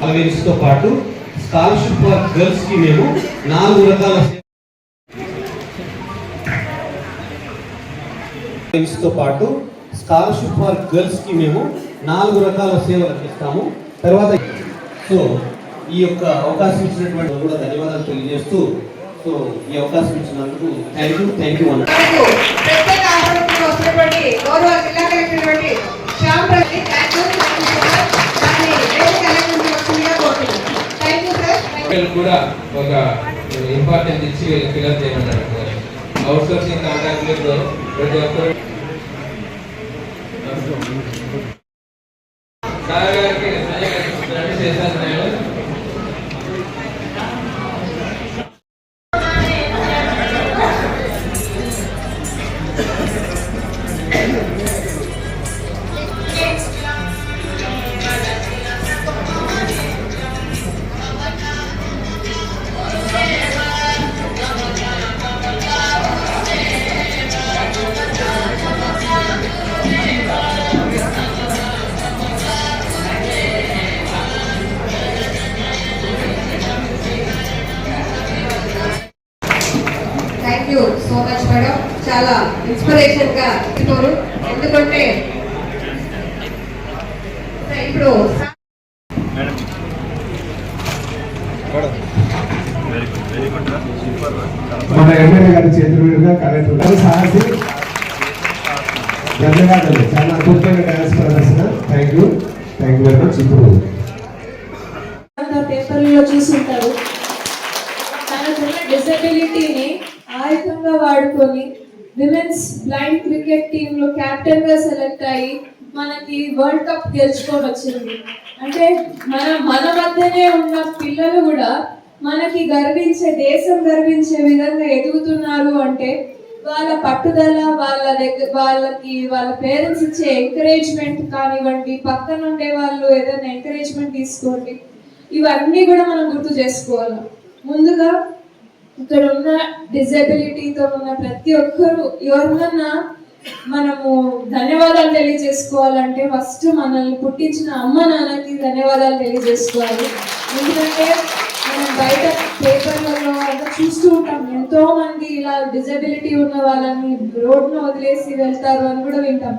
అలవెన్స్తో పాటు scholarship for girls కి మేము 4 రకాల తో పాటు స్కాలర్షిప్ ఫర్ గర్ల్స్ కి మేము 4 రకాల సేవలు అందిస్తాము. తర్వాత సో ఈ యొక్క అవకాశం ఇచ్చినటువంటి కూడా ధన్యవాదాలు తెలియజేస్తూ సో ఈ అవకాశం ఇచ్చినందుకు థ్యాంక్ యూ అన్న. ప్రత్యేక ఆహ్వానంతో వస్తున్నటువంటి గౌరవ జిల్లా కలెక్టర్ శ్యామ్ ప్రదీప్ కూడా ఒక ఇంపార్టెన్స్ ఇచ్చి ఫిలప్ చేయమన్నారు. అవుట్ సోర్సింగ్ కాంట్రాక్టులతో ప్రతి ఒక్కరు సార్ గారికి చేశాను నేను. Thank you so much madam. చాలా ఇన్స్పిరేషన్ గా ఇస్తారు. ఎందుకంటే ఇప్పుడు మన ఎమ్మెల్యే గారి చేతుల మీదుగా కలెక్టర్ గారు సాహసి ధన్యవాదాలు. చాలా అద్భుతమైన డాన్స్ ప్రదర్శన. Thank you very much. ఇప్పుడు పేపర్లో చూసుంటారు, తనకున్న డిసెబిలిటీని ఆయుధంగా వాడుకొని విమెన్స్ బ్లైండ్ క్రికెట్ టీంలో కెప్టెన్ గా సెలెక్ట్ అయ్యి మనకి వరల్డ్ కప్ గెలుచుకొని వచ్చింది. అంటే మన మధ్యనే ఉన్న పిల్లలు కూడా మనకి గర్వించే, దేశం గర్వించే విధంగా ఎదుగుతున్నారు అంటే వాళ్ళ పట్టుదల, వాళ్ళ పేరెంట్స్ ఇచ్చే ఎంకరేజ్మెంట్ కానివ్వండి, పక్కన ఉండే వాళ్ళు ఏదైనా ఎంకరేజ్మెంట్ తీసుకోండి, ఇవన్నీ కూడా మనం గుర్తు చేసుకోవాలి. ముందుగా ఇక్కడ ఉన్న డిజబిలిటీతో ఉన్న ప్రతి ఒక్కరు ఎవరినన్నా మనము ధన్యవాదాలు తెలియజేసుకోవాలంటే ఫస్ట్ మనల్ని పుట్టించిన అమ్మ నాన్నకి ధన్యవాదాలు తెలియజేసుకోవాలి. ఎందుకంటే మనం బయట పేపర్లలో అంతా చూస్తూ ఉంటాం, ఎంతో మంది ఇలా డిజబిలిటీ ఉన్న వాళ్ళని రోడ్ను వదిలేసి వెళ్తారు అని కూడా వింటాం.